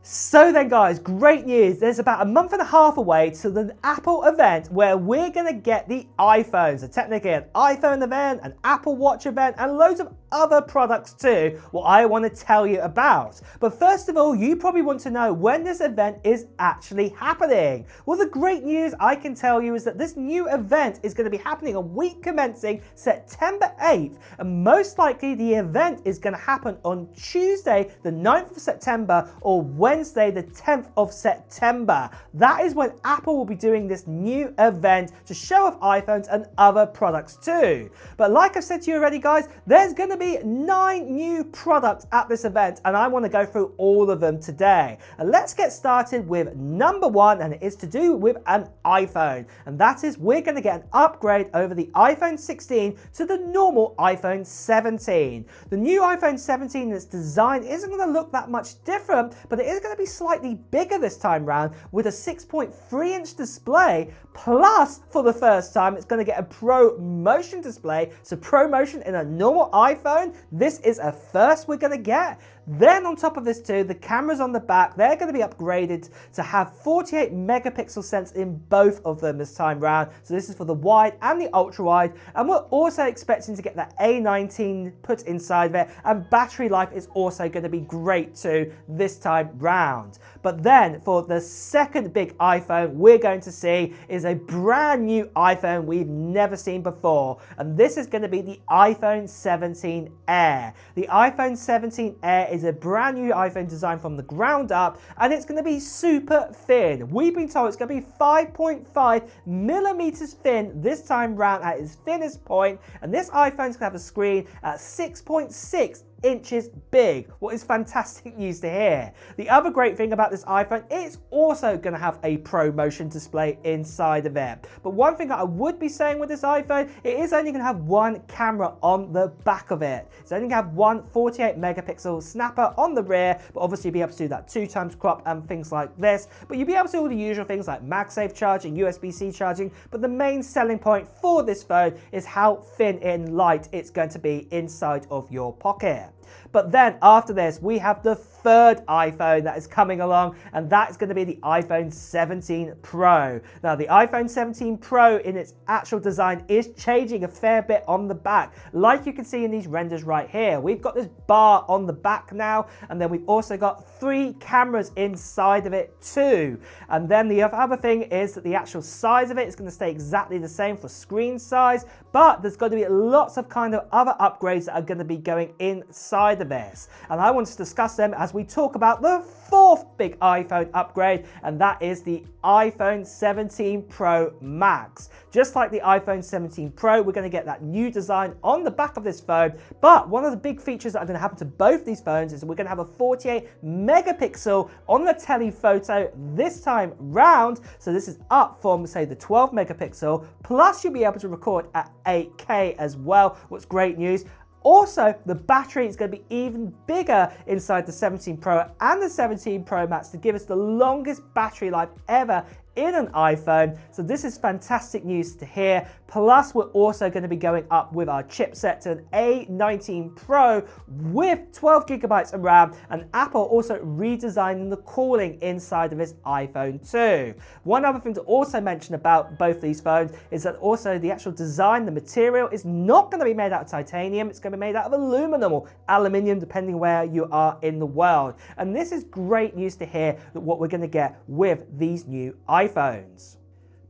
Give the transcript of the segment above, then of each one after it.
So then guys, great news. There's about a month and a half away to the Apple event where we're going to get the iPhones. So technically an iPhone event, an Apple Watch event, and loads of other products too, what I want to tell you about. But first of all, you probably want to know when this event is actually happening. Well, the great news I can tell you is that this new event is going to be happening a week commencing September 8th. And most likely the event is going to happen on Tuesday, the 9th of September, or Wednesday, the 10th of September. That is when Apple will be doing this new event to show off iPhones and other products too. But like I've said to you already guys, there's going to be 9 new products at this event and I want to go through all of them today. And let's get started with number 1, and it is to do with an iPhone. And that is we're going to get an upgrade over the iPhone 16 to the normal iPhone 17. The new iPhone 17 and its design isn't going to look that much different, but it is going to be slightly bigger this time round with a 6.3-inch display, plus for the first time it's going to get a Pro Motion display. So Pro Motion in a normal iPhone, this is a first we're going to get. Then on top of this too, the cameras on the back, they're going to be upgraded to have 48 megapixel sensor in both of them this time round. So this is for the wide and the ultra wide. And we're also expecting to get that A19 put inside there, and battery life is also going to be great too this time round. But then for the second big iPhone we're going to see is a brand new iPhone we've never seen before. And this is going to be the iPhone 17 Air. The iPhone 17 Air is a brand new iPhone designed from the ground up, and it's going to be super thin. We've been told it's going to be 5.5 millimeters thin this time round at its thinnest point, and this iPhone's going to have a screen at 6.6 inches big. What is fantastic news to hear. The other great thing about this iPhone, it's also going to have a Pro Motion display inside of it. But one thing that I would be saying with this iPhone, it is only going to have one camera on the back of it. It's only going to have one 48 megapixel snapper on the rear, but obviously you'll be able to do that 2x crop and things like this. But you'll be able to do all the usual things like MagSafe charging, USB-C charging. But the main selling point for this phone is how thin and light it's going to be inside of your pocket. But then after this, we have the third iPhone that is coming along, and that is going to be the iPhone 17 Pro. Now, the iPhone 17 Pro in its actual design is changing a fair bit on the back. Like you can see in these renders right here, we've got this bar on the back now, and then we've also got 3 cameras inside of it too. And then the other thing is that the actual size of it is going to stay exactly the same for screen size, but there's going to be lots of kind of other upgrades that are going to be going inside of this. And I want to discuss them as we talk about the fourth big iPhone upgrade, and that is the iPhone 17 Pro Max. Just like the iPhone 17 Pro, we're going to get that new design on the back of this phone, but one of the big features that are going to happen to both these phones is we're going to have a 48 megapixel on the telephoto this time round. So this is up from, say, the 12 megapixel, plus you'll be able to record at 8K as well. What's great news. Also, the battery is going to be even bigger inside the 17 Pro and the 17 Pro Max to give us the longest battery life ever in an iPhone. So this is fantastic news to hear. Plus, we're also going to be going up with our chipset to an A19 Pro with 12 gigabytes of RAM, and Apple also redesigning the cooling inside of this iPhone too. One other thing to also mention about both these phones is that also the actual design, the material is not going to be made out of titanium. It's going to be made out of aluminum or aluminium, depending where you are in the world. And this is great news to hear that what we're going to get with these new iPhones.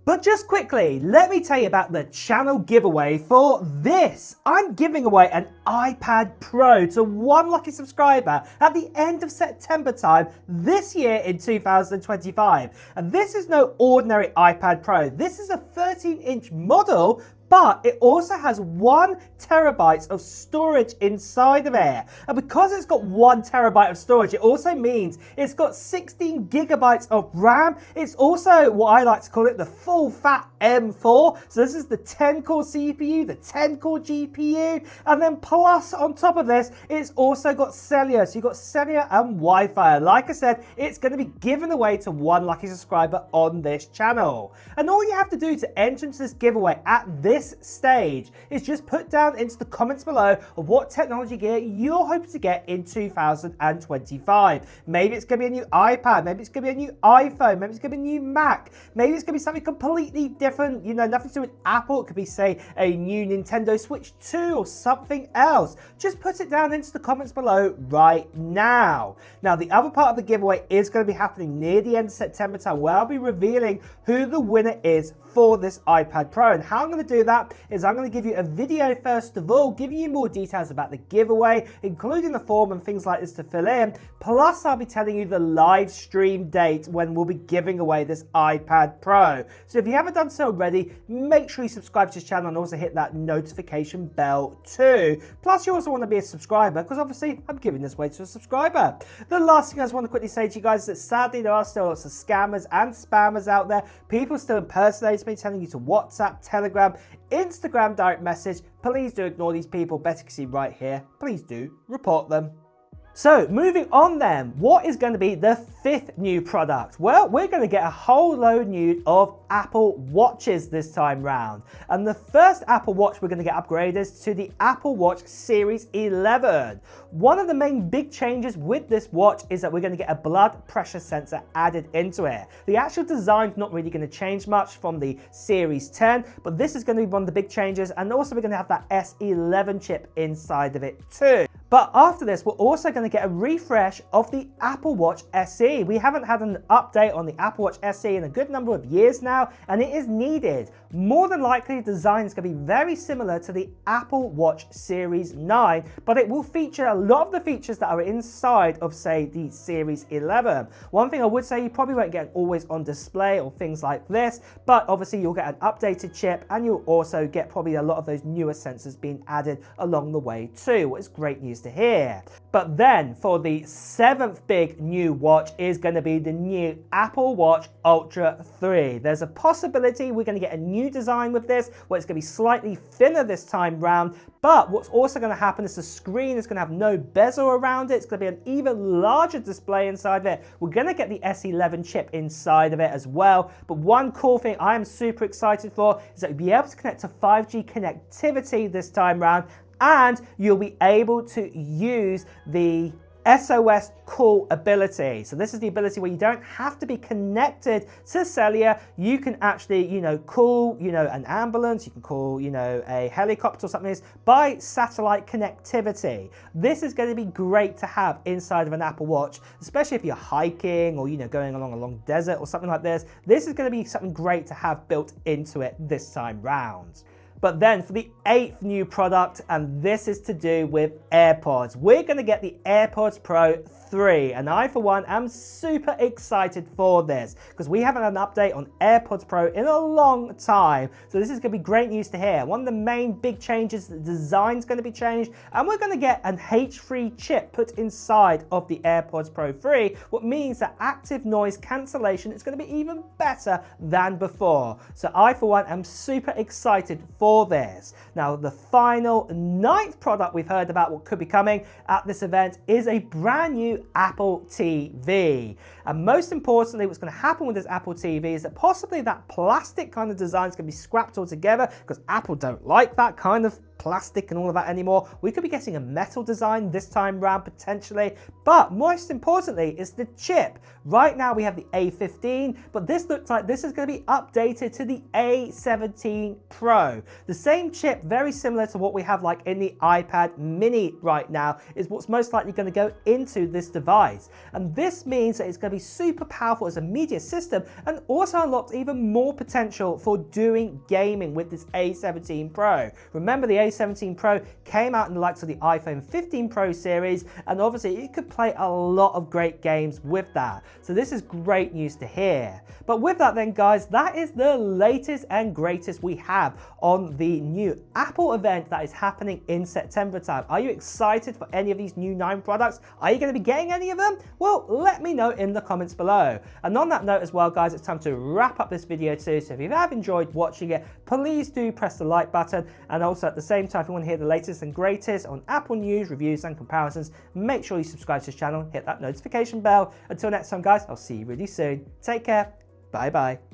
But just quickly, let me tell you about the channel giveaway for this. I'm giving away an iPad Pro to one lucky subscriber at the end of September time this year in 2025. And this is no ordinary iPad Pro. This is a 13-inch model, but it also has 1 terabyte of storage inside of it. And because it's got 1 terabyte of storage, it also means it's got 16 gigabytes of RAM. It's also what I like to call it the full fat M4. So this is the 10-core CPU, the 10-core GPU, and then plus on top of this, it's also got cellular. So you've got cellular and Wi-Fi. Like I said, it's going to be given away to one lucky subscriber on this channel. And all you have to do to enter into this giveaway at this this stage is just put down into the comments below of what technology gear you're hoping to get in 2025. Maybe it's going to be a new iPad, maybe it's going to be a new iPhone, maybe it's going to be a new Mac, maybe it's going to be something completely different, you know, nothing to do with Apple. It could be, say, a new Nintendo Switch 2 or something else. Just put it down into the comments below right now. Now, the other part of the giveaway is going to be happening near the end of September time, where I'll be revealing who the winner is for this iPad Pro. And how I'm going to do that is I'm going to give you a video first of all, giving you more details about the giveaway, including the form and things like this to fill in. Plus, I'll be telling you the live stream date when we'll be giving away this iPad Pro. So if you haven't done so already, make sure you subscribe to this channel and also hit that notification bell too. Plus, you also want to be a subscriber, because obviously I'm giving this away to a subscriber. The last thing I just want to quickly say to you guys is that sadly there are still lots of scammers and spammers out there. People still impersonating me, telling you to WhatsApp, Telegram, Instagram direct message. Please do ignore these people. Better you can see right here. Please do report them. So moving on then, what is going to be the fifth new product? Well, we're going to get a whole load new of Apple Watches this time round. And the first Apple Watch we're going to get upgraded is to the Apple Watch Series 11. One of the main big changes with this watch is that we're going to get a blood pressure sensor added into it. The actual design's not really going to change much from the Series 10, but this is going to be one of the big changes. And also we're going to have that S11 chip inside of it too. But after this, we're also going to get a refresh of the Apple Watch SE. We haven't had an update on the Apple Watch SE in a good number of years now, and it is needed. More than likely, the design is going to be very similar to the Apple Watch Series 9, but it will feature a lot of the features that are inside of, say, the Series 11. One thing I would say, you probably won't get an always-on display or things like this, but obviously you'll get an updated chip, and you'll also get probably a lot of those newer sensors being added along the way too, which is great news to hear. But then for the seventh big new watch is going to be the new Apple Watch Ultra 3. There's a possibility we're going to get a new design with this, where it's going to be slightly thinner this time round. But what's also going to happen is the screen is going to have no bezel around it. It's going to be an even larger display inside of it. We're going to get the S11 chip inside of it as well. But one cool thing I am super excited for is that you'll be able to connect to 5G connectivity this time round, and you'll be able to use the SOS call ability. So this is the ability where you don't have to be connected to cellular. You can actually, call, an ambulance, you can call, a helicopter or something like this by satellite connectivity. This is going to be great to have inside of an Apple Watch, especially if you're hiking or, going along a long desert or something like this. This is going to be something great to have built into it this time round. But then for the eighth new product, and this is to do with AirPods, we're going to get the AirPods Pro 3. And I, for one, am super excited for this because we haven't had an update on AirPods Pro in a long time. So this is going to be great news to hear. One of the main big changes, the design's going to be changed, and we're going to get an H3 chip put inside of the AirPods Pro 3, what means that active noise cancellation is going to be even better than before. So I, for one, am super excited for this. Now, the final ninth product we've heard about what could be coming at this event is a brand new Apple TV. And most importantly, what's going to happen with this Apple TV is that possibly that plastic kind of design is going to be scrapped altogether, because Apple don't like that kind of plastic and all of that anymore. We could be getting a metal design this time round potentially, but most importantly is the chip. Right now we have the A15, but this looks like this is going to be updated to the A17 Pro. The same chip, very similar to what we have like in the iPad mini right now, is what's most likely going to go into this device. And this means that it's going to be super powerful as a media system, and also unlocks even more potential for doing gaming with this A17 Pro. Remember, the A17 Pro came out in the likes of the iPhone 15 Pro series, and obviously you could play a lot of great games with that. So this is great news to hear. But with that then, guys, that is the latest and greatest we have on the new Apple event that is happening in September time. Are you excited for any of these new 9 products? Are you going to be getting any of them? Well, let me know in the comments below. And on that note as well, guys, it's time to wrap up this video too. So if you have enjoyed watching it, please do press the like button. And also at the same time, if you want to hear the latest and greatest on Apple news, reviews and comparisons, make sure you subscribe to this channel, hit that notification bell. Until next time, guys, I'll see you really soon. Take care. Bye bye.